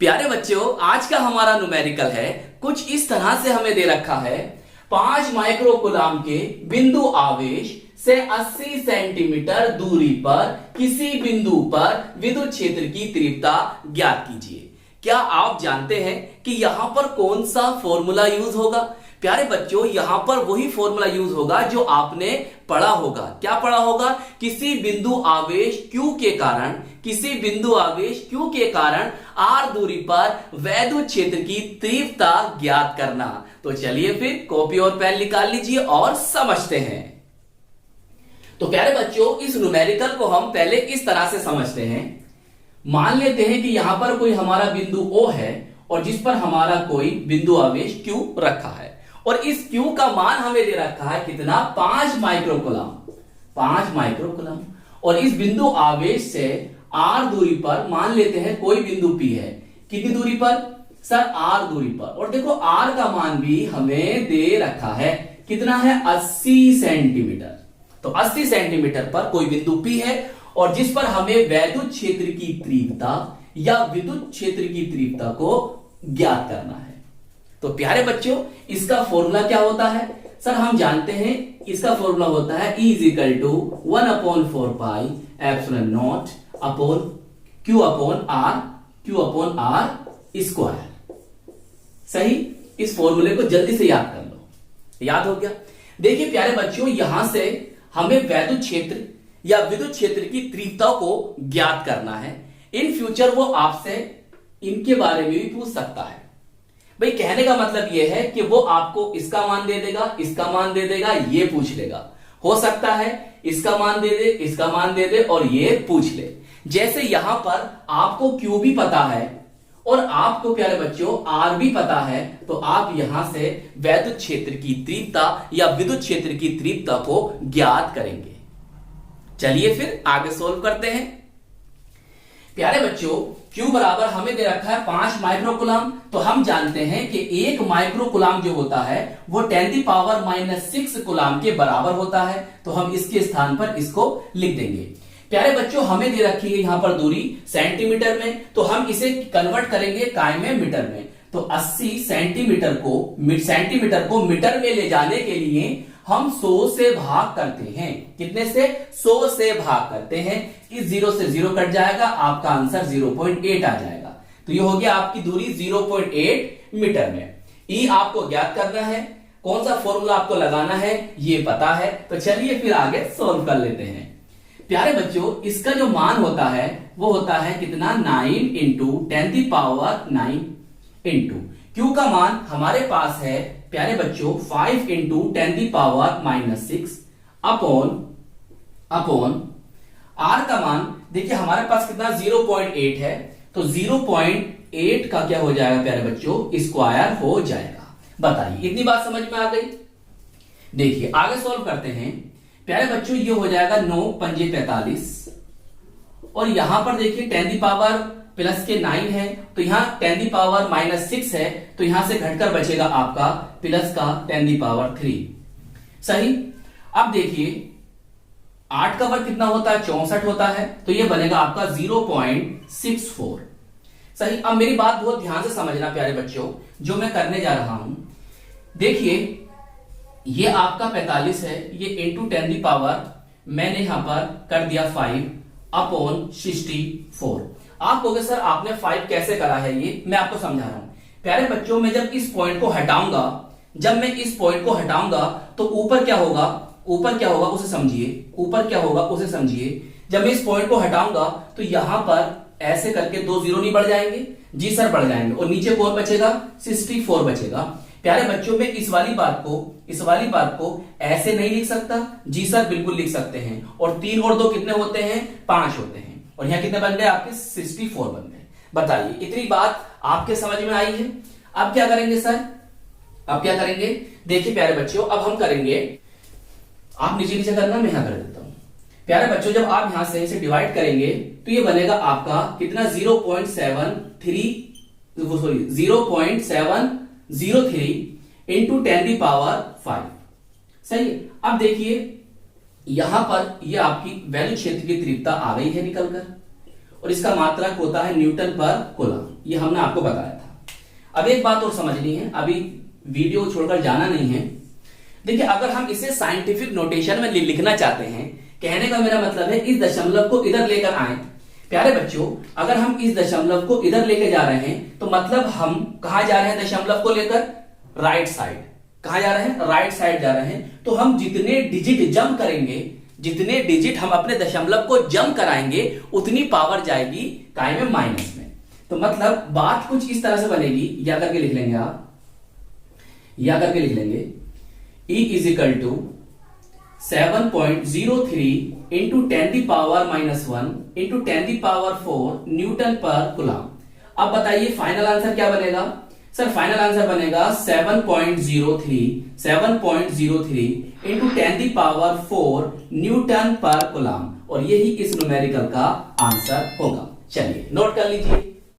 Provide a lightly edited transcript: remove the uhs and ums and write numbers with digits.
प्यारे बच्चों, आज का हमारा न्यूमेरिकल है कुछ इस तरह से हमें दे रखा है 5 माइक्रो कूलम के बिंदु आवेश से 80 सेंटीमीटर दूरी पर किसी बिंदु पर विद्युत क्षेत्र की तीव्रता ज्ञात कीजिए। क्या आप जानते हैं कि यहां पर कौन सा फॉर्मूला यूज होगा? प्यारे बच्चों, यहां पर वही फॉर्मूला यूज होगा जो आपने पढ़ा होगा। क्या पढ़ा होगा? किसी बिंदु आवेश Q के कारण R दूरी पर वैद्युत क्षेत्र की तीव्रता ज्ञात करना। तो चलिए फिर कॉपी और पेन निकाल लीजिए और समझते हैं। तो प्यारे बच्चों, इस न्यूमेरिकल को हम पहले इस तरह से समझते हैं। मान लेते हैं कि यहां पर कोई हमारा बिंदु O है और जिस पर हमारा कोई बिंदु आवेश Q रखा है और इस Q का मान हमें दे रखा है कितना? 5 माइक्रो कूलम। और इस बिंदु आवेश से R दूरी पर मान लेते हैं कोई बिंदु P है। कितनी दूरी पर सर? R दूरी पर। और देखो R का मान भी हमें दे रखा है, कितना है? 80 सेंटीमीटर। तो 80 सेंटीमीटर पर कोई बिंदु P है और जिस पर हमें वैद्युत क्षेत्र की तीव्रता या विद्युत क्षेत्र की तीव्रता को ज्ञात करना है। तो प्यारे बच्चों, इसका फॉर्मूला क्या होता है? सर हम जानते हैं इसका फॉर्मूला होता है E = 1/4 pi epsilon not upon Q upon R square. सही? इस फॉर्मूले को जल्दी से याद कर लो। याद हो गया? देखिए प्यारे बच्चों, यहां से हमें वैद्युत क्षेत्र या विद्युत क्षेत्र की तीव्रता को ज्ञात करना है। इन फ्यूचर वो आपसे इनके बारे में भी पूछ सकता है। भाई कहने का मतलब यह है कि वो आपको इसका मान दे देगा, इसका मान दे देगा, ये पूछ लेगा। हो सकता है इसका मान दे दे, इसका मान दे दे और ये पूछ ले। जैसे यहां पर आपको Q भी पता है और आपको प्यारे बच्चों R भी पता है, तो आप यहां से वैद्युत क्षेत्र की तीव्रता या विद्युत क्षेत्र की तीव्रता को ज्ञात करेंगे। चलिए फिर आगे सोल्व करते हैं। प्यारे बच्चों, Q बराबर हमें दे रखा है 5 माइक्रो कूलम। तो हम जानते हैं कि 1 माइक्रो कूलम जो होता है वो 10⁻⁻6 कूलम के बराबर होता है। तो हम इसके स्थान पर इसको लिख देंगे। प्यारे बच्चों, हमें दे रखी है यहां पर दूरी सेंटीमीटर में, तो हम इसे कन्वर्ट करेंगे काय में? मीटर में। तो 80 सेंटीमीटर को मीटर में ले जाने के लिए हम 100 से भाग करते हैं। कितने से? 100 से भाग करते हैं। इस 0 से 0 कट जाएगा, आपका आंसर 0.8 आ जाएगा। तो ये हो गया आपकी दूरी 0.8 मीटर में। E आपको ज्ञात करना है, कौन सा फॉर्मूला आपको लगाना है ये पता है। तो चलिए फिर आगे सॉल्व कर लेते हैं। प्यारे बच्चों, इसका जो मान होता है वो होता है कितना? 9 × 10⁻9 इंटू Q का मान हमारे पास है प्यारे बच्चों 5 × 10⁻6 अपॉन R का मान देखिए हमारे पास कितना? 0.8 है। तो 0.8 का क्या हो जाएगा प्यारे बच्चों? स्क्वायर हो जाएगा। बताइए, इतनी बात समझ में आ गई? देखिए आगे सॉल्व करते हैं। प्यारे बच्चों, ये हो जाएगा 9 × 5 = 45 और यहां पर देखिए 10⁻+9 है, तो यहां 10⁻⁻6 है, तो यहां से घटकर बचेगा आपका प्लस का 10⁻3। सही? अब देखिए 8 का वर्ग कितना होता है? 64 होता है, तो ये बनेगा आपका 0.64। सही? अब मेरी बात बहुत ध्यान से समझना प्यारे बच्चों, जो मैं करने जा रहा हूं। देखिए ये आपका 45 है, ये इंटू 10⁻, मैंने यहां पर कर दिया 5 अपॉन 64। आप कहोगे सर आपने 5 कैसे करा है? ये मैं आपको समझा रहा हूं। प्यारे बच्चों, मैं जब इस पॉइंट को हटाऊंगा, तो ऊपर क्या होगा उसे समझिए। जब मैं इस पॉइंट को हटाऊंगा तो यहां पर ऐसे करके 2 0 नहीं बढ़ जाएंगे? जी सर बढ़ जाएंगे। और नीचे कौन बचेगा? 64 बचेगा। प्यारे बच्चों, में इस वाली बात को ऐसे नहीं लिख सकता? जी सर बिल्कुल लिख सकते हैं। और 3 और 2 कितने होते हैं? 5 होते हैं। और यहां कितने बन गए आपके? 64 बन गए। बताइए, इतनी बात आपके समझ में आई है? अब क्या करेंगे सर? देखिए प्यारे बच्चों, अब हम करेंगे, आप नीचे करना, मैं यहां कर देता हूं। प्यारे बच्चों, जब आप यहां से इसे डिवाइड करेंगे तो ये बनेगा आपका कितना? 0.703 इंटू 10⁻5। सही? अब देखिए यहां पर ये आपकी वैद्युत क्षेत्र की तीव्रता आ गई है निकलकर, और इसका मात्रक होता है न्यूटन पर कूलम। ये हमने आपको बताया था। अब एक बात और समझनी है, अभी वीडियो छोड़कर जाना नहीं है। देखिए, अगर हम इसे साइंटिफिक नोटेशन में लिखना चाहते हैं, कहने का मेरा मतलब है इस दशमलव को इधर लेकर आए। प्यारे बच्चों, अगर हम इस दशमलव को इधर लेकर जा रहे हैं तो मतलब हम कहां जा रहे हैं दशमलव को लेकर? Right side. कहां जा रहे हैं? राइट साइड जा रहे हैं। तो हम जितने डिजिट जम करेंगे, जितने डिजिट हम अपने दशमलव को जम कराएंगे, उतनी पावर जाएगी काय में? माइनस में। तो मतलब बात कुछ इस तरह से बनेगी, या करके लिख लेंगे आप, या करके लिख लेंगे E is equal to 7.03 into 10⁻⁻1 into 10⁻4 newton per coulomb. अब बताइए फाइनल आंसर क्या बनेगा? सर फाइनल आंसर बनेगा 7.03 इंटू 10⁻4 न्यूटन पर कूलम, और यही इस न्यूमेरिकल का आंसर होगा। चलिए नोट कर लीजिए।